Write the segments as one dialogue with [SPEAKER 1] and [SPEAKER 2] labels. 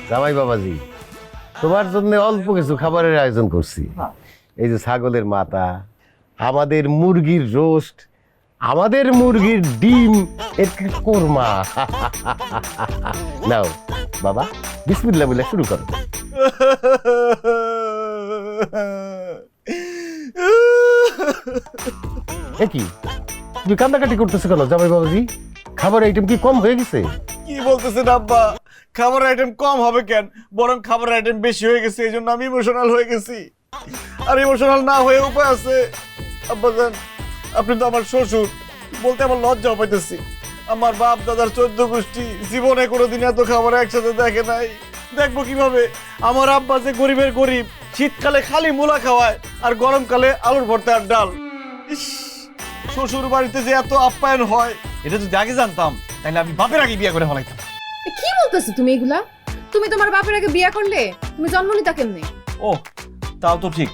[SPEAKER 1] জামাই বাবাজি, তোমার জন্য অল্প কিছু খাবারের আয়োজন করছি। এই যে ছাগলের মাথা, আমাদের মুরগির রোস্ট, আমাদের মুরগির ডিম, এর কোরমা। নাও বাবা, বিসমিল্লাহ বলে শুরু করো। এ কি, তুমি কান্দাকাটি করতেছো কেন জামাই বাবাজি? খাবার আইটেম কি কম হয়ে গেছে?
[SPEAKER 2] কি বলতেছেন আব্বা? খাবার আইটেম কম হবে কেন, বরং খাবার আইটেম বেশি হয়ে গেছে, এই জন্য আমি ইমোশনাল হয়ে গেছি। আর ইমোশনাল না হয়ে উপায় আছে? আব্বাজান, আপনি তো আমার শ্বশুর, বলতে আমার লজ্জাও পাইতেছি। আমার বাপ দাদার 14 গোষ্ঠী জীবনে কোনোদিন এত খাবার একসাথে দেখে নাই। দেখবো কিভাবে? আমার আব্বা যে গরিবের গরিব, শীতকালে খালি মূলা খাওয়ায় আর গরমকালে আলুর ভর্তা আর ডাল। ইস, শ্বশুর বাড়িতে যে এত আপ্যায়ন হয়, এটা যদি আগে জানতাম তাহলে আমি বাপের আগে বিয়ে করে ফেলাইতাম।
[SPEAKER 3] কি বলতেছো তুমি এগুলা? তুমি তোমার বাপের আগে বিয়ে করলে, তুমি জন্ম নিতা কেমনে?
[SPEAKER 2] ও, তাও তো ঠিক।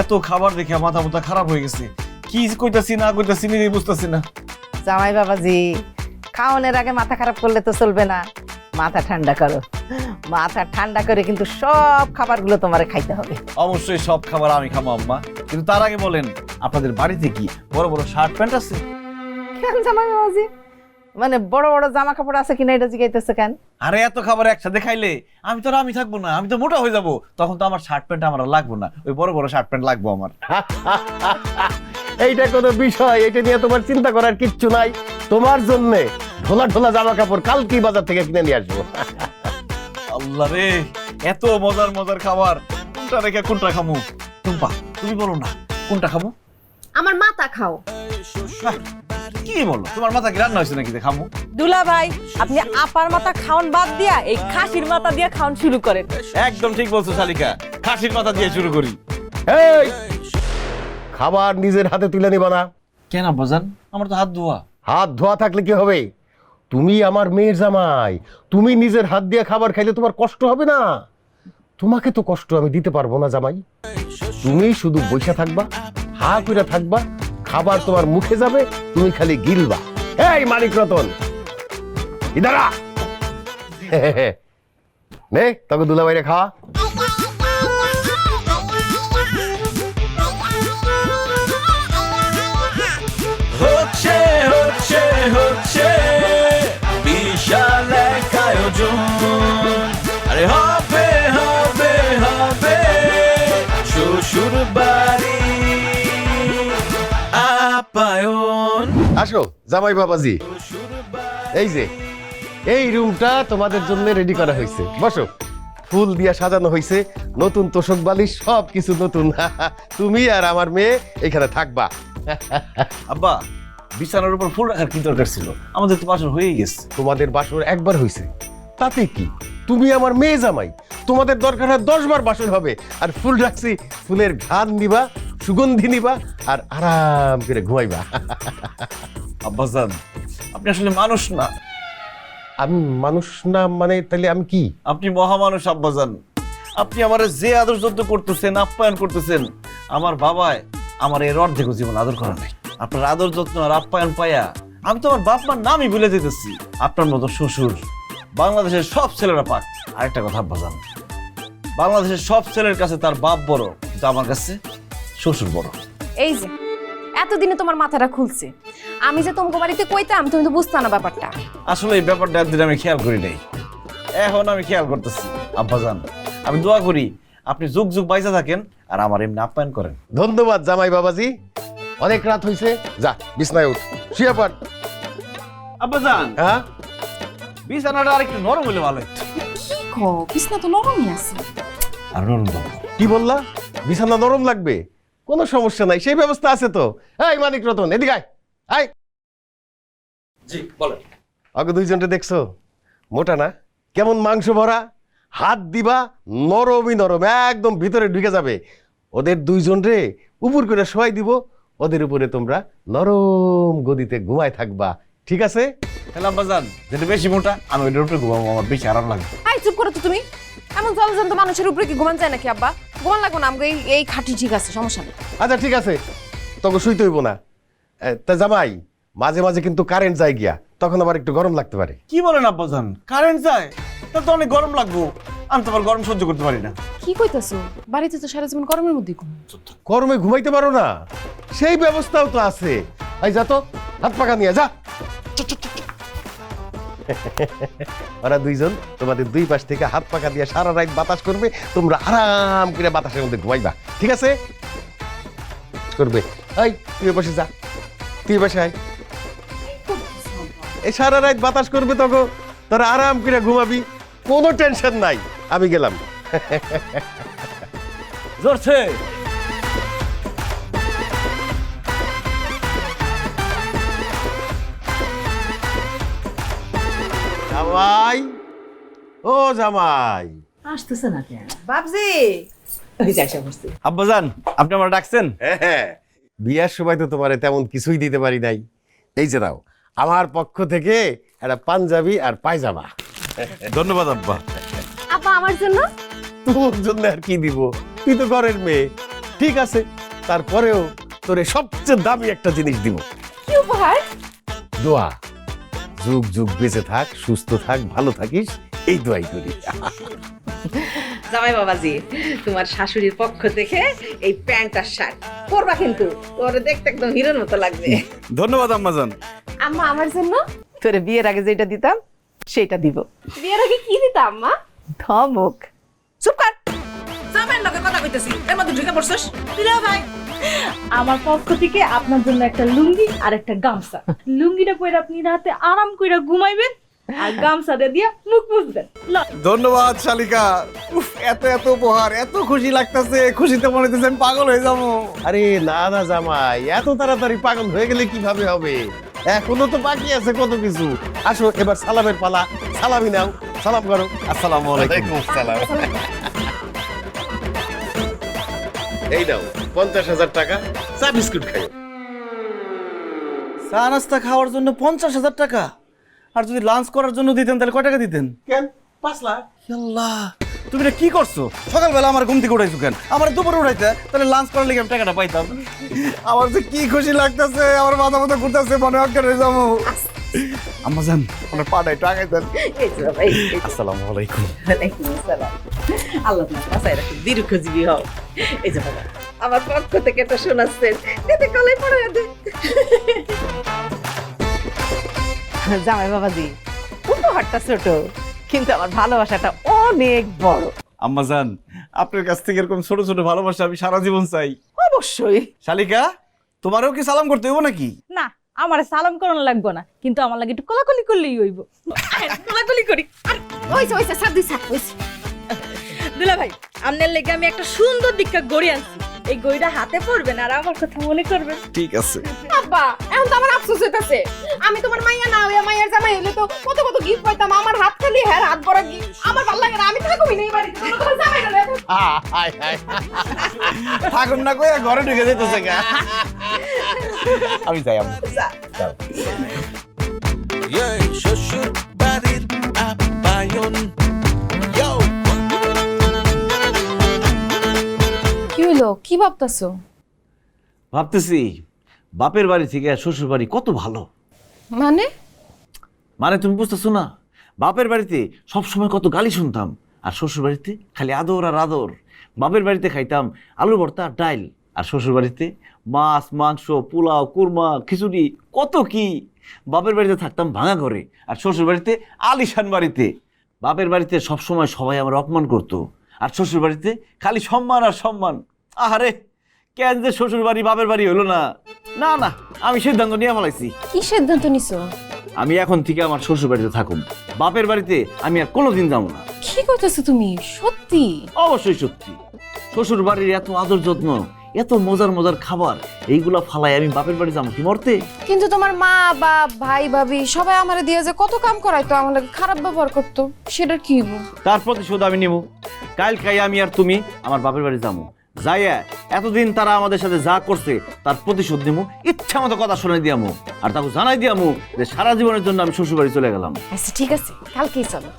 [SPEAKER 2] এত খাবার দেখে মাথা মাথা খারাপ হয়ে গেছে, কি কইতাছি না কইতাছি নিজেই বুঝতেছি না।
[SPEAKER 4] জামাই বাবাজি, খাওয়ানোর আগে মাথা খারাপ করলে তো চলবে না। মাথা ঠান্ডা করো, মাথা ঠান্ডা করে কিন্তু সব খাবারগুলো তোমারে খাইতে হবে।
[SPEAKER 2] অবশ্যই সব খাবার আমি খাবো আম্মা, কিন্তু তার আগে বলেন, আপনাদের বাড়িতে কি বড় বড় শার্ট প্যান্ট আছে?
[SPEAKER 4] কেন জামাই বাবাজি, মানে বড় বড় জামা কাপড় আছে কিনা এটা জিজ্ঞাইতেছে কেন?
[SPEAKER 2] আরে এত খাবার একসাথে খাইলে আমি থাকবো না, আমি তো মোটা হয়ে যাবো। তখন তো আমার শার্ট প্যান্ট আমার আর লাগবো না, ওই বড় বড় শার্ট প্যান্ট লাগবো আমার।
[SPEAKER 1] এইটা কোনো বিষয়? এটা নিয়ে তোমার চিন্তা করার কিচ্ছু নাই। তোমার জন্য ঢোলা ঢোলা জামা কাপড় কালকেই বাজার থেকে কিনে নিয়ে আসবো।
[SPEAKER 2] আল্লাহ রে, এত মজার মজার খাবার, কোনটা রেখে কোনটা খামু? টুম্পা, তুমি বলো না কোনটা খাবো?
[SPEAKER 3] আমার মাথা খাও।
[SPEAKER 2] কি বলো, তোমার মাথা কি রান্না হয়েছে নাকি যে খামু?
[SPEAKER 5] দুলা ভাই, আপনি আপার মাথা খাওন বাদ দিয়া এই খাসির মাথা দিয়া খাওন শুরু করেন।
[SPEAKER 2] একদম ঠিক বলছো শালিকা, খাসির মাথা দিয়ে শুরু করি।
[SPEAKER 1] এই, খাবার নিজের হাতে তুলে নিবা না।
[SPEAKER 2] কেন আব্বাজান? আমার তো হাত ধোয়া।
[SPEAKER 1] হাত ধোয়া থাকলে কি হবে? তুমি আমার মেয়ের জামাই, তুমি নিজের হাত দিয়ে খাবার খাইলে তোমার কষ্ট হবে না? তোমাকে তো কষ্ট আমি দিতে পারবো না জামাই। তুমি শুধু বসে থাকবা, হা করে থাকবা, খাবার তোমার মুখে যাবে, তুমি খালি গিলবা। এই মানিক রতন, ইদারা নে তোকে দুলা বাইরে খাওয়া।
[SPEAKER 2] হচ্ছে হচ্ছে হচ্ছে বিশাল এক আয়োজন, আরে হবে হবে হবে শ্বশুর বাড়ি আপ্যায়ন।
[SPEAKER 1] আসো জামাই বাবাজি, এই যে এই রুমটা তোমাদের জন্য রেডি করা হয়েছে। বসো, ফুল দিয়া সাজানো হয়েছে, নতুন তোষক বালিশ সব কিছু নতুন। তুমি আর আমার মেয়ে এখানে থাকবা।
[SPEAKER 2] আব্বা, বিছানার উপর ফুল রাখার কি দরকার ছিল? আমাদের তো বাসর হয়েই গেছে।
[SPEAKER 1] তোমাদের বাসর একবার হয়েছে, তাতে কি? তুমি আমার মেয়ে জামাই, তোমাদের দরকার হয় 10 বার বাসর হবে। আর ফুল রাখছি, ফুলের ঘ্রাণ নিবা, সুগন্ধি নিবা, আর আরাম করে ঘুমাইবা।
[SPEAKER 2] আব্বাজান, আপনি আসলে মানুষ না।
[SPEAKER 1] আমি মানুষ না মানে তাহলে আমি কি?
[SPEAKER 2] আপনি মহামানুষ আব্বাজান। আপনি আমার যে আদর যত্ন করতেছেন, আপ্যায়ন করতেছেন, আমার বাবায় আমার এর অর্ধেক জীবন আদর করা নাই। আপনার আদর যত্ন আর আপ্যায়ন পাইয়া আমি তো আমার বাপ মার নামই ভুলে যেতেছি। আপনার মতো শ্বশুর বাংলাদেশের সব ছেলেরা পাক। আরেকটা কথা আব্বাজান, বাংলাদেশের সব ছেলের কাছে তার বাপ বড়, কিন্তু আমার কাছে শ্বশুর বড়।
[SPEAKER 3] এই যে এতদিনে তোমার মাথাটা খুলছে। আমি যে তোমাকে বাড়িতে কইতাম, তুমি তো বুঝতা না ব্যাপারটা।
[SPEAKER 2] আসলে এই ব্যাপারটা একদিন আমি খেয়াল করি নাই, এখন আমি খেয়াল করতেছি। আব্বাজান, আমি দোয়া করি আপনি যুগ যুগ বাইসা থাকেন আর আমার এমনি আপ্যায়ন করেন।
[SPEAKER 1] ধন্যবাদ জামাই বাবাজি, অনেক রাত হয়েছে, যা বিছনায় উঠ, শুয়ে পড়।
[SPEAKER 2] আব্বাজান,
[SPEAKER 1] হ্যাঁ,
[SPEAKER 2] বিছানাটা আরেকটু নরম হলে ভালো হতো।
[SPEAKER 3] কি কো, বিছনা তো নরমই আছে।
[SPEAKER 2] আর নরম দাও।
[SPEAKER 1] কি বললা? বিছানা নরম লাগবে? কোনো সমস্যা নাই, সেই ব্যবস্থা আছে তো। এই মানিক রতন, এদিকে আয়। আয়।
[SPEAKER 2] জি বলেন।
[SPEAKER 1] আগে দুইজনটা দেখছো? মোটা না? কেমন মাংস ভরা, হাত দিবা নরমই নরম, একদম ভিতরে ঢুকে যাবে। ওদের দুইজন রে উপর করে শোয়াই দিব, ওদের উপরে তোমরা নরম গদিতে ঘুমায় থাকবা, ঠিক আছে?
[SPEAKER 2] তাহলে আব্বাজান, যেটা বেশি মোটা আমি ওইটার উপরে ঘুমাবো, আমার বেশি আরাম লাগবে।
[SPEAKER 3] আই চুপ করো তো তুমি। এমন জলজন্ত মানুষের উপরে কি ঘুমান যায় নাকি আব্বা? ঘুমান লাগবো না, আমাকে এই খাটি ঠিক আছে, সমস্যা নেই।
[SPEAKER 1] আচ্ছা ঠিক আছে, তোকে শুইতে হইব না। তা জামাই, মাঝে মাঝে কিন্তু কারেন্ট যায় গিয়া, তখন আবার একটু গরম লাগতে পারে।
[SPEAKER 2] কি বলেন আব্বাজান, কারেন্ট যায়? তাহলে তো অনেক গরম লাগবো, আমি তো আবার গরম সহ্য করতে পারি না।
[SPEAKER 3] কি কইতাছো? বাড়িতে তো সারা জীবন গরমের মধ্যেই ঘুম।
[SPEAKER 1] গরমে ঘুমাইতে পারো না, সেই ব্যবস্থাও তো আছে। এই যা তো, হাত পাকা নিয়ে যা। ওরা দুইজন তোমাদের দুই পাশ থেকে হাত পাকা দিয়ে সারা রাত বাতাস করবে, তোমরা আরাম করে বাতাসের মধ্যে ঘুমাইবা, ঠিক আছে? করবে। এই তুই বসে যা, তুই বসে আয়। এই সারা রাত বাতাস করবে, তখন তোরা আরাম করে ঘুমাবি, কোনো টেনশন নাই। আমি গেলাম।
[SPEAKER 2] জোরছে
[SPEAKER 1] জামাই, ও জামাই,
[SPEAKER 4] আসতেছে না কেন বাবজি? ওই যাইসা বসছি।
[SPEAKER 2] আব্বাজান, আপনি আমার ডাকছেন?
[SPEAKER 1] হ্যাঁ, বিয়ার সময় তো তোমারে তেমন কিছুই দিতে পারি নাই। এই যে নাও, আমার পক্ষ থেকে একটা পাঞ্জাবি আর পায়জামা।
[SPEAKER 2] ধন্যবাদ আব্বা।
[SPEAKER 3] আব্বা আমার জন্য?
[SPEAKER 1] তোর জন্য আর কি দিব, তুই তো ঘরের মেয়ে। ঠিক আছে, তারপরেও তোরে সবচেয়ে দামি একটা জিনিস দিব।
[SPEAKER 3] কি উপহার?
[SPEAKER 1] দোয়া। যুগ যুগ বেঁচে থাক, সুস্থ থাক, ভালো থাকিস, এই দোয়াই করি।
[SPEAKER 4] জামাই বাবাজি, তোমার শাশুড়ির পক্ষ থেকে এই প্যান্ট আর শার্ট পরবা, কিন্তু তোরে দেখতে একদম হিরোর মতো লাগবে।
[SPEAKER 2] ধন্যবাদ আম্মাজান।
[SPEAKER 3] আম্মা আমার জন্য?
[SPEAKER 4] তোরে বিয়ের আগে যেটা দিতাম সেটা দিব।
[SPEAKER 3] বিয়ের আগে কি দিতা আম্মা?
[SPEAKER 4] ধমক। চুপ কর, জামাইয়ের লগে কথা কইতেছি, এর মধ্যে ঢুকে পড়ছস। দিলা ভাই,
[SPEAKER 5] আমার পক্ষ থেকে আপনার জন্য একটা লুঙ্গি আর একটা গামছা। লুঙ্গিটা পরে আপনি রাতে আরাম কইরা ঘুমাইবেন, আর গামছাটা দিয়া মুখ মুছবেন।
[SPEAKER 2] ধন্যবাদ শালিকা। উফ, এত এত উপহার, এত খুশি লাগতেছে, খুশিতে মনে হচ্ছে আমি পাগল হয়ে যাবো।
[SPEAKER 1] আরে না না জামাই, এত তাড়াতাড়ি পাগল হয়ে গেলে কিভাবে হবে? এখনো তো বাকি আছে কত কিছু। আসো এবার সালামের পালা, সালামি নাও, সালাম করো।
[SPEAKER 2] আসসালামু আলাইকুম।
[SPEAKER 1] সালাম। এই নাও 50,000 টাকা, চা বিস্কুট খাইও।
[SPEAKER 2] চা নাস্তা খাওয়ার জন্য 50,000 টাকা? আর যদি লাঞ্চ করার জন্য দিতেন তাহলে কয় টাকা দিতেন?
[SPEAKER 1] কেন 5 লাখ?
[SPEAKER 2] আল্লাহ, তুমি এটা কি করছো? সকালবেলা আমার ঘুম থেকে উঠাইছো কেন? আমার দুপুরে উঠাইতে, তাহলে লাঞ্চ করার লেগে আমি টাকাটা পাইতাম। আমার যে কি খুশি লাগতেছে, আমার মাথা মাথা ঘুরতেছে, মনে অজ্ঞান হয়ে যাবো। আম্মাজান, আমার পাড়ায় টাকা দেন।
[SPEAKER 4] এই যে ভাই,
[SPEAKER 2] আসসালামু আলাইকুম।
[SPEAKER 4] ওয়ালাইকুম আসসালাম। আল্লাহ তোমার বাসায় রাখুন, দীর্ঘজীবী হও। এই যে বাবা, আমার পক্ষ থেকে একটা শোনাচ্ছেন, এতে কলাই পড়ে দে। জামাই বাবাজি, উপহারটা ছোট, কিন্তু আমার ভালোবাসাটা অনেক বড়।
[SPEAKER 2] আম্মাজান, আপনার কাছ থেকে এরকম ছোট ছোট ভালোবাসা আমি সারা জীবন চাই।
[SPEAKER 4] অবশ্যই।
[SPEAKER 2] শালিকা, তোমারও কি সালাম করতে হইব নাকি?
[SPEAKER 5] না, আমার সালাম করানো লাগবে না, কিন্তু আমার লাগে একটু কোলাকুলি করলেই হইব। কোলাকুলি করি।
[SPEAKER 3] ওইছে ওইছে সাদ দিছা ওইছে।
[SPEAKER 5] দুলা ভাই, আপনার লেগে আমি একটা সুন্দর দীক্ষা গড়ি আনছি। এই গড়িটা হাতে পড়বেন আর আমার কথা মনে করবেন।
[SPEAKER 2] ঠিক আছে।
[SPEAKER 3] আব্বা, এখন তো আমার আফসোস হইতাছে। আমি তোমার মাইয়া না হইয়া মাইয়ার জামাই হইলে তো কত কত গিফট পাইতাম। আমার হাত খালি হ্যাঁ, হাত ভরা গিফট। আমার ভালো লাগে না, আমি থাকবই না এই বাড়িতে। তোমার জামাই না দেখো।
[SPEAKER 1] হায় হায়।
[SPEAKER 2] থাকুন না কইয়া ঘরে ঢুকে যেতেছে গা। আমি যাই আম্মা।
[SPEAKER 6] শ্বশুর বাড়ির আপ্যায়ন।
[SPEAKER 3] কি হইলো? কি ভাবতাছো?
[SPEAKER 7] ভাবতেছি বাপের বাড়ি থেকে শ্বশুর বাড়ি কত ভালো।
[SPEAKER 3] মানে?
[SPEAKER 7] মানে তুমি বুঝতেছো না? বাপের বাড়িতে সবসময় কত গালি শুনতাম, আর শ্বশুর বাড়িতে খালি আদর আর আদর। বাপের বাড়িতে খাইতাম আলু ভর্তা আর ডাইল, আর শ্বশুর বাড়িতে মাছ, মাংস, পোলাও, কুরমা, খিচুড়ি, কত কি। বাপের বাড়িতে থাকতাম ভাঙা ঘরে, আর শ্বশুর বাড়িতে আলিশান বাড়িতে। বাপের বাড়িতে সবসময় সবাই আমার অপমান করতো, আর শ্বশুর বাড়িতে খালি সম্মান আর সম্মান। আহারে, কেন যে শ্বশুর বাড়ি বাপের বাড়ি হলো না। না না, আমি সিদ্ধান্ত নিয়ে ফেলাইছি।
[SPEAKER 3] কি সিদ্ধান্ত নিছো?
[SPEAKER 7] আমি এখন থেকে আমার শ্বশুর বাড়িতে থাকুম, বাপের বাড়িতে আমি আর কোনোদিন যাবো না।
[SPEAKER 3] কি কইতাছো তুমি? সত্যি?
[SPEAKER 7] অবশ্যই সত্যি। শ্বশুর বাড়ির এত আদর যত্ন, এত মজার মজার খাবার, এইগুলা ফালাই আমি বাপের বাড়ি যাবো কি মরতে?
[SPEAKER 3] কিন্তু তোমার মা বা ভাই ভাবি সবাই আমারে দিয়ে যে কত কাম করাইতো, আমার লাগে খারাপ ব্যবহার করতো, সেটা কি হইব?
[SPEAKER 7] তার প্রতিশোধ আমি নেব। কাল খাই আমি আর তুমি আমার বাপের বাড়ি যাবো, যাইয়া এতদিন তারা আমাদের সাথে যা করছে তার প্রতিশোধ নেবো, ইচ্ছা মতো কথা শোনাই দিয়ামু, আর তাকে জানাই দিয়ামু যে সারা জীবনের জন্য আমি শ্বশুর বাড়ি চলে গেলাম।
[SPEAKER 3] আচ্ছা ঠিক আছে, কালকেই চলো।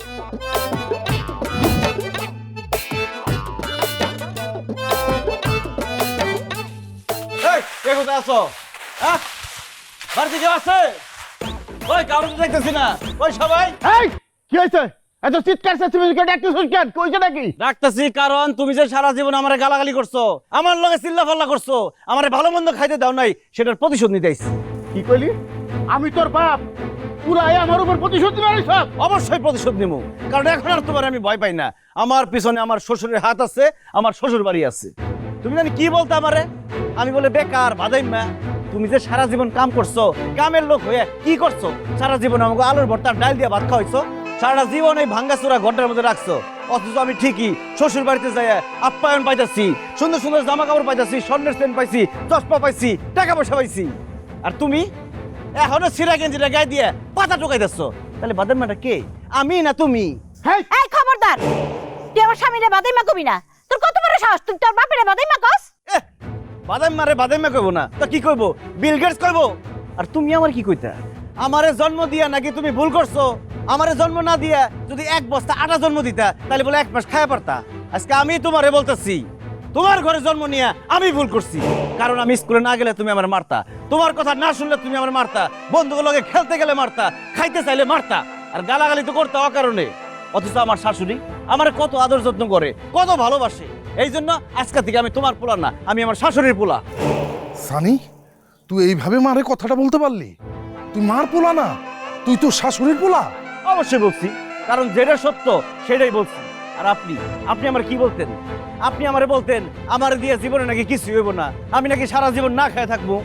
[SPEAKER 7] কে কোথায় আছো? হ্যাঁ, বাড়িতে কেউ আছে? ওই কারো তো দেখতেছি না। ওই সবাই
[SPEAKER 1] এই কি হয়েছে?
[SPEAKER 8] এত চিৎকার চেঁচামেচি ডাকতেছিস কেন? কইছে নাকি?
[SPEAKER 7] ডাকতেছি কারণ তুমি যে সারা জীবন আমারে গালাগালি করছো, আমার লগে চিল্লাফাল্লা করছো, আমারে ভালো মন্দ খাইতে দাও নাই, সেটার প্রতিশোধ নিতে আইছি।
[SPEAKER 8] কি কইলি? আমি তোর বাপ, পুরাই আমার উপর প্রতিশোধ নিবি সব?
[SPEAKER 7] অবশ্যই প্রতিশোধ নিবো, কারণ এখন আর তোমার আমি ভয় পাই না। আমার পিছনে আমার শ্বশুরের হাত আছে, আমার শ্বশুর বাড়ি আছে। তুমি জানি কি বলতে আমারে? আমি বলে বেকার বাদাইমা। তুমি যে সারা জীবন কাম করছো, কামের লোক হয়ে কি করছো? সারা জীবন আমাকে আলুর ভর্তা ডাল দিয়ে ভাত খাওয়াইছো, সারা জীবন এই ভাঙ্গাচোরা ঘরটার মধ্যে রাখছো। অথচ আমি ঠিকই শ্বশুর বাড়িতে যাই আপ্যায়ন পাইতাছি, সুন্দর সুন্দর জামা কাপড় পাইতাছি, স্বর্ণের চেন পাইছি, চশমা পাইছি, টাকা পয়সা পাইছি। আর তুমি এখনো সিরা গেঞ্জিটা গায়ে দিয়ে পাতা টোকাইতেছ। তাহলে বাদাইমাটা কে, আমি না তুমি?
[SPEAKER 9] এই খবরদার, তুই আমার স্বামীরে বাদাইমা কবি না। তোর কত বড় সাহস, তুই তোর বাপেরে বাদাইমা কস?
[SPEAKER 7] বাদাইমারে বাদাইমা কইব না তো কি কইব? বিল গেটস কইব। আর তুমি আমার কি কইতা? আমারে জন্ম দিয়া নাকি তুমি ভুল করছো? আমারে জন্ম না দিয়া যদি এক বস্তা আটা জন্ম দিতা, তাহলে বলে এক মাস খায়া পারতা। আজকে আমি তোমারে বলতেছি, তোমার ঘরে জন্ম নিয়ে আমি ভুল করছি। কারণ আমি স্কুলে না গেলে তুমি আমার মারতা, তোমার কথা না শুনলে তুমি আমার মারতা, বন্ধুগুলোকে খেলতে গেলে মারতা, খাইতে চাইলে মারতা, আর গালাগালি তো করতে অকারণে। অথচ আমার শাশুড়ি আমার কত আদর যত্ন করে, কত ভালোবাসে। এই জন্য আজকে থেকে আমি তোমার পোলা না, আমি আমার শাশুড়ির পোলা।
[SPEAKER 10] সানি, তুই এইভাবে মারে কথাটা বলতে পারলি? তুই মার পোলা না, তুই তো শাশুড়ির পোলা।
[SPEAKER 7] অবশ্যই বলছি, কারণ যেটা সত্য সেটাই বলছি। আর আপনি আপনি আমার কি বলতেন? আপনি আমারে বলতেন আমার দিয়ে জীবনে নাকি কিছু হইব না, আমি নাকি সারা জীবন না খেয়ে থাকবো।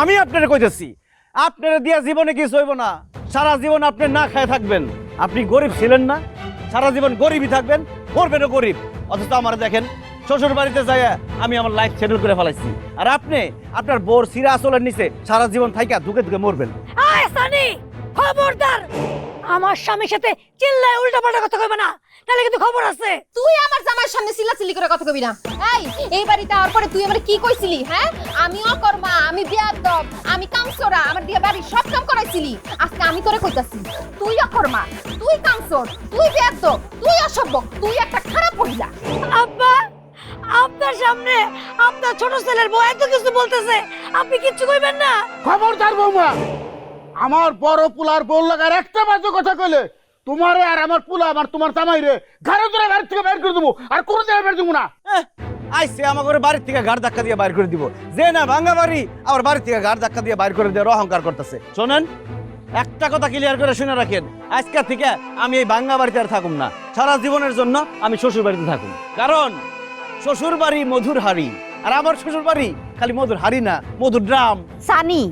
[SPEAKER 7] আমি আপনারা কইতেছি, আপনারা দিয়ে জীবনে কিছু হইব না, সারা জীবন আপনি না খেয়ে থাকবেন। আপনি গরিব ছিলেন না, সারা জীবন গরিবই থাকবেন, মরবেনও গরিব। অথচ আমার দেখেন শ্বশুর বাড়িতে যাই আমি আমার লাইফ সেটেল করে ফেলাইছি। আর আপনি আপনার বোর সিরা আসলের নিচে সারা জীবন থাইকা ধুকে ধুকে মরবেন।
[SPEAKER 9] আয় সানি, খবরদার, আমার স্বামীর সাথে চিল্লায় উল্টাপাল্টা কথা কইবা না, তাহলে কিন্তু খবর আছে।
[SPEAKER 3] তুই আমার জামাইয়ের সামনে চিল্লাচিল্লি করে কথা কবি না। এই বাড়িতে আওয়ার পরে তুই আমার কি কইছিলি? হ্যাঁ, আমি অকর্মা, আমি বেয়াদব, আমি কামচোরা, আমার দিয়ে বাড়ির সব কাম করাইছিলি। আজকে আমি তোরে কইতাছি, তুই অকর্মা, তুই কামচোর, তুই বেয়াদব, তুই অসভ্য, তুই একটা খারাপ মহিলা।
[SPEAKER 9] আব্বা, আপনার সামনে আপনার ছোট ছেলের বউ এত কিছু বলতেছে, আপনি কিচ্ছু কইবেন না?
[SPEAKER 8] খবরদার বৌমা, আমার বড় পোলার বউ লাগার একটা বাজে কথা কইলে তোমারে আর আমার পোলা, আমার তোমার জামাই রে ঘরে ধরে বাড়ি থেকে বের করে দেবো, আর কোনো জায়গায় বের দেবো না।
[SPEAKER 7] আইসে আমার ঘরে বাড়ির থেকে গাড় ধাক্কা দিয়ে বাইর করে দিব। যে না ভাঙ্গা বাড়ি, আবার বাড়ির থেকে গাড় ধাক্কা দিয়ে বাইর করে দেওয়ার অহংকার করতেছে। শোনেন, একটা কথা ক্লিয়ার করে শুনে রাখেন, আজকে থেকে আমি এই ভাঙ্গা বাড়িতে আর থাকুম না। সারা জীবনের জন্য আমি শ্বশুর বাড়িতে থাকুম। কারণ শ্বশুর বাড়ি মধুর হাড়ি, আর আমার শ্বশুর বাড়ি খালি মধুর হাড়ি না, মধুর ড্রাম।
[SPEAKER 9] সানি,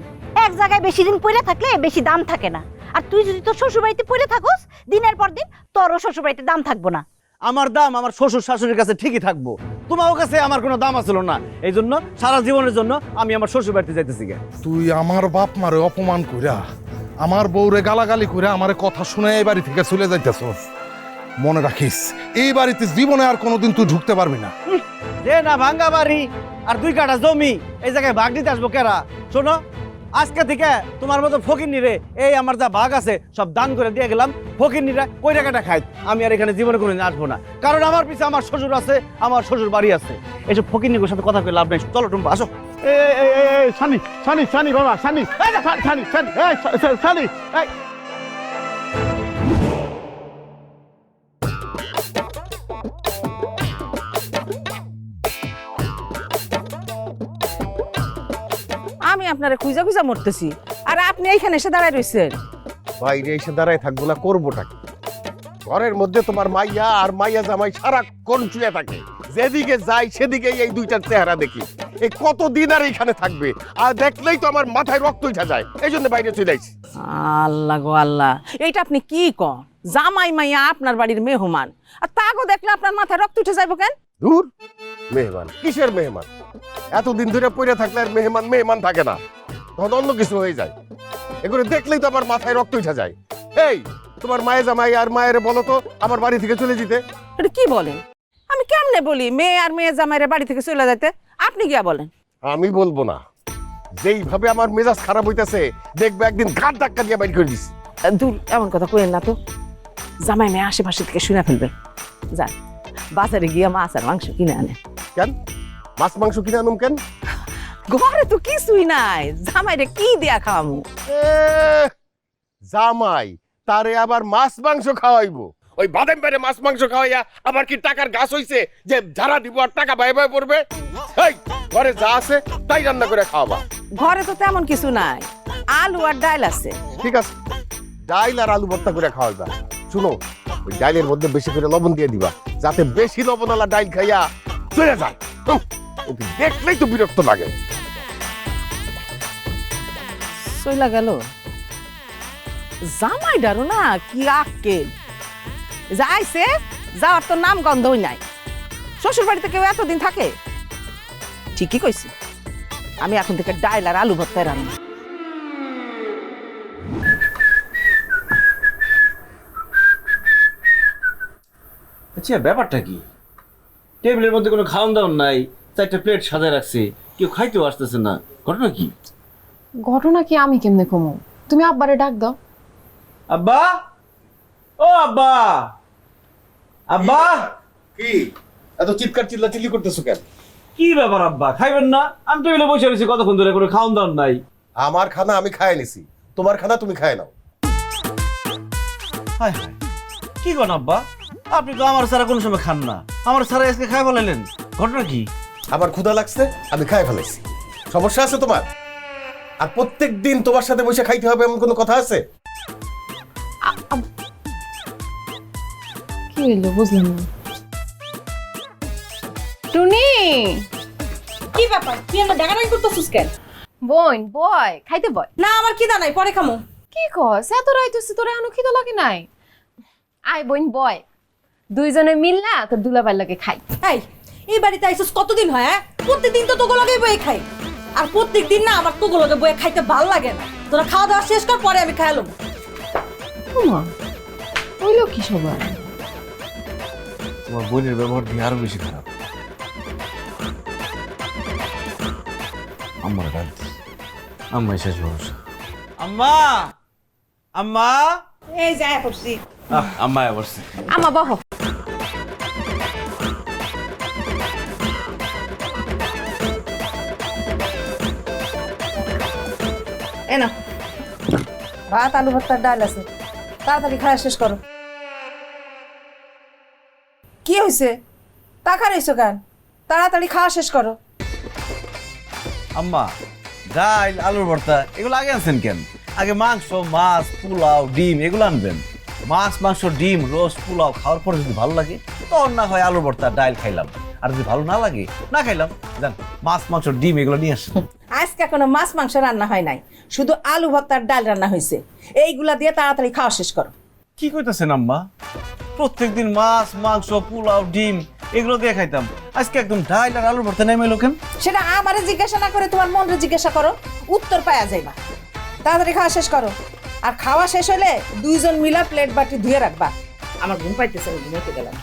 [SPEAKER 9] এক জায়গায় বেশি দিন পড়ে থাকলে বেশি দাম থাকে না। আর তুই যদি তোর শ্বশুর বাড়িতে পড়ে থাকস, দিনের পর দিন তোরও শ্বশুর বাড়িতে দাম থাকবো না।
[SPEAKER 7] আমার দাম আমার শ্বশুর শাশুড়ির কাছে ঠিকই থাকবো, তোমার কাছে আমার কোনো দাম আসলো না। এই জন্য সারা জীবনের জন্য আমি আমার শ্বশুর বাড়িতে যাইতেছি।
[SPEAKER 10] তুই আমার বাপ মারে অপমান কইরা, আমার বউরে গালাগালি কইরা আমারে কথা শুনে এই বাড়ি থেকে চলে যাইতেছস। মনে রাখিস, এই বাড়িতে জীবনে আর কোনোদিন তুই ঢুকতে পারবি না।
[SPEAKER 7] যে না ভাঙ্গা বাড়ি আর 2 কাঠা জমি, এই জায়গায় ভাগ দিতে আসবো কেরা? শোনো, আজকে থেকে তোমার মতো ফকিরনিরে এই আমার যা ভাগ আছে সব দান করে দিয়ে গেলাম। ফকিরনিরা কই টাকাটা খায়, আমি আর এখানে জীবনে কোনোদিন আসবো না। কারণ আমার পিছে আমার শ্বশুর আছে, আমার শ্বশুর বাড়ি আছে। এইসব ফকিরনির সাথে কথা কই লাভ নেই। চলো টুম্পা, আসো।
[SPEAKER 8] সানি সানি সানি বাবা, সানি সানি সানি, সানি,
[SPEAKER 4] আমি আপনারে খুঁজা খুঁজা মরতেছি, আর আপনি এইখানে এসে দাঁড়ায় রইছেন।
[SPEAKER 1] বাইরে এসে দাঁড়ায় থাকবো না, করবোটা কি? ঘরের মধ্যে তোমার মাইয়া আর মাইয়া জামাই সারাক্ষণ শুয়ে থাকে, যেদিকে যাই সেদিকে এই দুইটার চেহারা দেখি। এই কতদিন আর এখানে থাকবে? আর দেখলেই তো আমার মাথায় রক্ত উঠা যায়, এই জন্য বাইরে চলে যাইছি।
[SPEAKER 4] আল্লাহ গো আল্লাহ, এইটা আপনি কি কন? জামাই মাইয়া আপনার বাড়ির মেহমান, আর তাগো দেখলে আপনার মাথায় রক্ত উঠে যাইব কেন?
[SPEAKER 1] দূর, মেহমান কিসের মেহমান? এতদিন ধরে পড়ে থাকলে আর মেহমান মেহমান থাকে না, তখন অন্য কিছু হয়ে যায়। এগুলো দেখলেই তো আমার মাথায় রক্ত উঠা যায়। এই তোমার মায়ে জামাই আর মায়ের বলো তো আমার বাড়ি থেকে চলে যেতে।
[SPEAKER 4] এটা কি বলেন? আমি কেমনে বলি মেয়ে আর মেয়ে জামাইয়ের বাড়ি থেকে চলে যাইতে? আপনি গিয়া বলেন।
[SPEAKER 1] আমি বলবো না, যেইভাবে আমার মেজাজ খারাপ হইতেছে দেখবে একদিন ঘাট ধাক্কা দিয়ে বাইর করে দিছি।
[SPEAKER 4] দূর, এমন কথা কইেন না তো, জামাই মেয়ে আশেপাশে থেকে শুনে ফেলবে। যান বাজারে গিয়া মাছ আর মাংস কিনে আনে।
[SPEAKER 1] কেন মাছ মাংস কিনে আনুম কেন?
[SPEAKER 4] ঘরে তো কিছুই নাই, জামাইরে কি দিয়া খাওয়ামু?
[SPEAKER 1] জামাই তারে আবার মাছ মাংস খাওয়াইবো? ওই বাদাম বেড়ে মাছ মাংস খাওয়াইয়া আবার কি টাকার গাছ হইছে যে ঝাড়া দিব আর টাকা বাই বাই পড়বে? এই ঘরে যা আছে তাই রান্না করে খাওয়াবা।
[SPEAKER 4] ঘরে তো তেমন কিছু নাই, আলু আর ডাল আছে।
[SPEAKER 1] ঠিক আছে, ডাইল আর আলু ভর্তা করে খাওয়াইবা। শুনো, ওই ডাইলের মধ্যে বেশি করে লবণ দিয়ে দিবা, যাতে বেশি লবণওয়ালা ডাইল খাইয়া চলে যায়। ওকে দেখলেই তো বিরক্ত লাগে।
[SPEAKER 4] সইলা গেল জামাই ডারো না কি আক্কেল, যাইছে যাওয়ার তো নাম গন্ধই নাই। শ্বশুর বাড়িতে কেউ এতদিন থাকে? ঠিকই কইছি, আমি এখন থেকে ডাইল আর আলু ভর্তা রান্না।
[SPEAKER 7] আচ্ছা, ব্যাপারটা কি? টেবিলের মধ্যে কোনো খাওয়ান দাওয়ান নাই, 4টা প্লেট সাজায় রাখছে, কেউ খাইতেও আসতেছে না, ঘটনা কি?
[SPEAKER 3] ঘটনা কি আমি কেমনে কমু? তুমি আব্বারে ডাক দাও।
[SPEAKER 7] আব্বা, ও আব্বা, আব্বা।
[SPEAKER 1] কি এত চিৎকার চিল্লাচিল্লি করতেছো কেন?
[SPEAKER 7] কি ব্যাপার আব্বা, খাইবেন না? আমি টেবিলে বসে রয়েছি কতক্ষণ ধরে, কোনো খাওয়ান দাওয়ান নাই।
[SPEAKER 1] আমার খানা আমি খায় নিছি, তোমার খানা তুমি খায় নাও।
[SPEAKER 7] হায় হায়, কি করেন আব্বা? আপনি তো আমার ছাড়া কোনো সময় খান না, আমার ছাড়া আজকে খাই বলাইলেন, ঘটনা কি?
[SPEAKER 1] আমার ক্ষুধা লাগছে, আমি খায় ফেলাইছি। সমস্যা আছে তোমার? আর প্রত্যেক দিন তোমার সাথে বসে খাইতে হবে এমন কোনো কথা আছে?
[SPEAKER 3] কি হইলো বুঝলাম না। টুনি,
[SPEAKER 5] কি ব্যাপার, তুই আমার ডাকাডাকি করতেছিস কেন?
[SPEAKER 3] বোন বয় খাইতে বয়।
[SPEAKER 5] না আমার খিদা নাই, পরে খামো।
[SPEAKER 3] কি কস, এত রাইতেছি তোর এখনো খিদা লাগে নাই? আয় বোন বয়, দুইজনে মিল না তোর দুলাভাইর লাগে খাই।
[SPEAKER 5] এই বাড়িতে আইসস কতদিন হয়? প্রত্যেকদিন তো তোগুলো লগে বয়ে খাই, আর প্রত্যেকদিন না আমার তোগুলো লগে বয়ে খাইতে ভালো লাগে না। তোরা খাওয়া দাওয়া শেষ কর, পরে আমি খাইলাম।
[SPEAKER 3] ওমা, হইলো কি সবার?
[SPEAKER 7] তোমার বোনের ব্যবহার দিয়ে আরো বেশি খারাপ। আম্মার ডাক, আম্মাই শেষ ভরসা। আম্মা, আম্মা।
[SPEAKER 4] এই যায় করছি,
[SPEAKER 7] আম্মা বসছে।
[SPEAKER 3] আমা বহ।
[SPEAKER 4] এ না ভাত আলু ভর্তার ডাল আছে, তাড়াতাড়ি খাওয়া শেষ করো। কি হয়েছে, টাকা রইছো কেন? তাড়াতাড়ি খাওয়া শেষ করো।
[SPEAKER 7] আম্মা, ডাল আলুর ভর্তা এগুলো আগে আনছেন কেন? আগে মাংস, মাছ, পোলাও, ডিম এগুলো আনবেন। মাছ, মাংস, ডিম, রোস্ট, পোলাও খাওয়ার পরে যদি ভালো লাগে তখন না হয় আলুর ভর্তা ডাল খাইলাম, আর যদি ভালো না লাগে না খাইলাম। জান, মাছ, মাংস, ডিম এগুলো নিয়ে আসেন।
[SPEAKER 4] আজকে কোনো মাছ মাংস রান্না হয় নাই, শুধু আলু ভর্তার ডাল রান্না হয়েছে। এইগুলা দিয়ে তাড়াতাড়ি খাওয়া শেষ করো।
[SPEAKER 7] কি কইতাছেন আম্মা? প্রত্যেকদিন মাছ, মাংস, পোলাও, ডিম এগুলো দিয়ে খাইতাম, আজকে একদম ডাল আর আলুর ভর্তা নেমে লোকেন।
[SPEAKER 4] সেটা আমারে জিজ্ঞাসা না করে তোমার মনরে জিজ্ঞাসা করো, উত্তর পাওয়া যাইবা। তাড়াতাড়ি খাওয়া শেষ করো, আর খাওয়া শেষ হলে দুইজন মিলা প্লেট বাটি ধুয়ে রাখবা। আমার ঘুম পাইতেছে, আমি ঘুমাইতে গেলাম।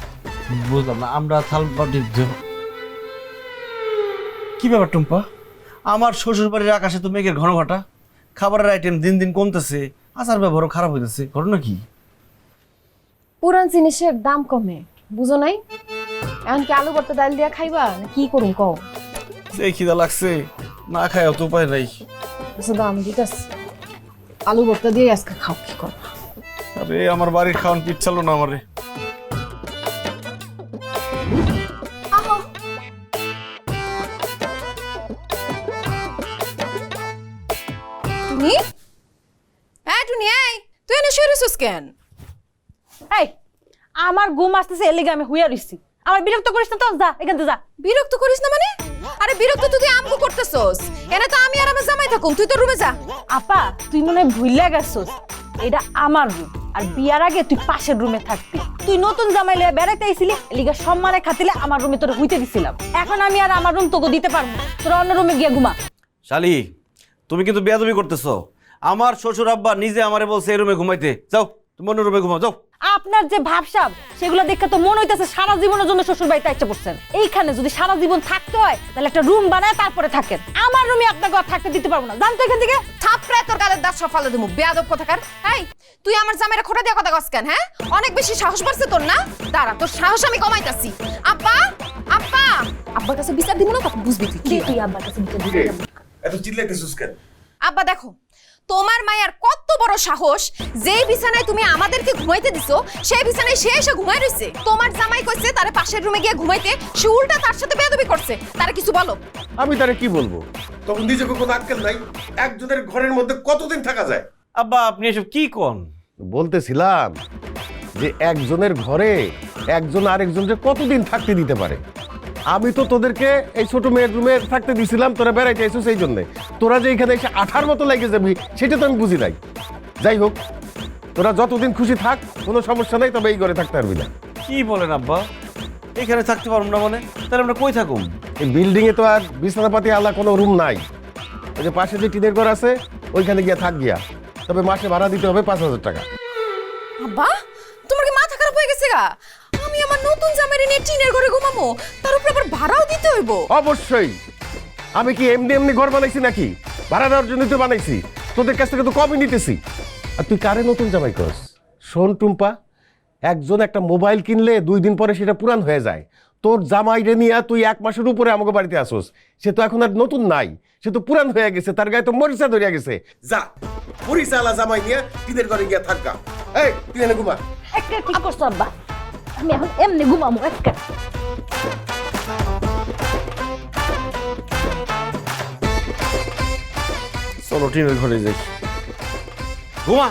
[SPEAKER 7] বুঝলাম না, আমরা থাল বাটি কি ব্যাপার টুম্পা? আমার শ্বশুর বাড়ির আকাশে তো মেঘের ঘন ঘটা, খাবারের আইটেম দিন দিন কমতেছে, আচার ব্যবহারও খারাপ হইতেছে, ঘটনা কি?
[SPEAKER 3] পুরান জিনিসের দাম কমে, বুঝো নাই? এখন কি আলু ভর্তা ডাল দিয়া খাইবা না কি করুন কও?
[SPEAKER 7] সেই খিদা লাগছে, না খায় তো উপায় নাই।
[SPEAKER 3] আচ্ছা দাও, আমি দিতেছি। আলু ভর্তা দিয়ে আজকে খাও, কি কর?
[SPEAKER 7] আরে আমার বাড়ির খাওয়ান পিচ্ছালো না আমারে।
[SPEAKER 3] টুনি, টুনি, তুই এনে শুয়ে রইছিস কেন?
[SPEAKER 5] এই আমার ঘুম আসতেছে, এর লিগে আমি হুইয়া রইছি। আমার বিরক্ত করিস না তো, যা এখান থেকে যা।
[SPEAKER 3] বিরক্ত করিস না মানে? আরে বিরক্ত তুই আমকু করতেছস, এনে তো আমি আর আমার জামাই থাকুম, তুই তো রুমে যা।
[SPEAKER 5] আপা তুই মনে হয় ভুইলা গেছস, এটা আমার রুম, আর বিয়ার আগে তুই পাশের রুমে থাকবি। তুই নতুন জামাই লইয়া বেড়াইতে আইছিলি, এলিগা সম্মানে খাতিলে আমার রুমে তোর হইতে দিছিলাম। এখন আমি আর আমার রুম তোকে দিতে পারবো, তোরা অন্য রুমে গিয়ে ঘুমা।
[SPEAKER 7] শালি, তুমি কিন্তু বেয়াদবি করতেছো। আমার শ্বশুর আব্বা নিজে আমারে বলছে এই রুমে ঘুমাইতে, যাও তুমি অন্য রুমে ঘুমাও, যাও।
[SPEAKER 5] আপনার যে ভাবসাব সেগুলো দেখে তো মনে হইতেছে সারা জীবনের জন্য শ্বশুর বাড়িতে ইচ্ছা করছেন। এইখানে যদি সারা জীবন থাকতে হয় তাহলে একটা রুম বানায় তারপরে থাকেন। আমার রুমে আপনাকে আর থাকতে দিতে পারবো না, জানতো এখান থেকে।
[SPEAKER 3] থাপড়ায় তোর গালের দাঁত সফালে দেবো, বেয়াদব কোথাকার। এই তুই আমার জামাইরা খোটা দিয়া কথা কস কেন? হ্যাঁ, অনেক বেশি সাহস বাড়ছে তোর না? দাঁড়া, তোর সাহস আমি কমাইতাছি। আব্বা, আব্বা, আব্বার কাছে বিচার দিব না, তখন বুঝবি তুই কি।
[SPEAKER 5] তুই আব্বার কাছে বিচার দিবি।
[SPEAKER 1] এত চিল্লাইতেছিস কেন?
[SPEAKER 3] আব্বা দেখো, তোমার মায়ের কত বড় সাহস, যেই বিছানায় তুমি আমাদেরকে ঘুমাইতে দিছো সেই বিছানায় সে এসে ঘুমাই রইছে। তোমার জামাই কইছে তারে পাশের রুমে গিয়ে ঘুমাইতে, সে উল্টা তার সাথে বেয়াদবি করছে। তারে কিছু বলো।
[SPEAKER 1] আমি তারে কি বলবো? তখন নিজেকে কোনো আক্কেল নাই? একজনের ঘরের মধ্যে কতদিন থাকা যায়?
[SPEAKER 7] আব্বা আপনি এসব কি কোন?
[SPEAKER 1] বলতেছিলাম যে একজনের ঘরে একজন আরেকজনকে কতদিন থাকতে দিতে পারে। আমি তো তোদেরকে এই ছোট মেয়ের রুমে থাকতে দিছিলাম, তোরা বেড়াইতে আইছো সেই জন্য। তোরা যে এখানে এসে 18 মতো লেগে যাবি সেটা তো আমি বুঝি নাই। যাই হোক, তোরা যতদিন খুশি থাক, কোনো সমস্যা নাই, তবে এই ঘরে থাকতে পারবি না।
[SPEAKER 7] কি বলেন আব্বা? এখানে থাকতে পারবো না মানে? তাহলে আমরা কই থাকুম?
[SPEAKER 1] এই বিল্ডিং এ তো আর বিছানাপাতি আলা কোনো রুম নাই। ওই যে পাশে যে টিনের ঘর আছে ওইখানে গিয়া থাক গিয়া, তবে মাসে ভাড়া দিতে হবে 5,000 টাকা।
[SPEAKER 3] আব্বা, তোমার কি মাথা খারাপ হয়ে গেছে গা? আমি আমার নতুন জামাইরে নিয়ে টিনের ঘরে ঘুমাবো, তার উপরে আবার ভাড়াও দিতে হইব?
[SPEAKER 1] অবশ্যই। আমি কি এমনি এমনি ঘর বানাইছি নাকি? ভাড়া দেওয়ার জন্য তো বানাইছি, তোদের কাছ থেকে তো কমই নিতেছি। আর তুই কারে নতুন জামাই করস? শোন টুম্পা, একজন একটা মোবাইল কিনলে 2 দিন পরে সেটা পুরান হয়ে যায়। তোর জামাইরে নিয়ে তুই 1 মাসের উপরে আমাকে বাড়িতে আসোস, সে তো এখন আর নতুন নাই, সে তো পুরান হয়ে গেছে, তার গায়ে তো মরিচা ধরিয়া গেছে। যা মরিচা আলা জামাই নিয়ে টিনের ঘরে গিয়া থাকা। এই তুই এনে ঘুমা।
[SPEAKER 9] একটা ঠিক করছো আব্বা, আমি এখন এমনি ঘুমামো একটা।
[SPEAKER 2] চলো টিনের ঘরে যাই।
[SPEAKER 7] ঘুমা।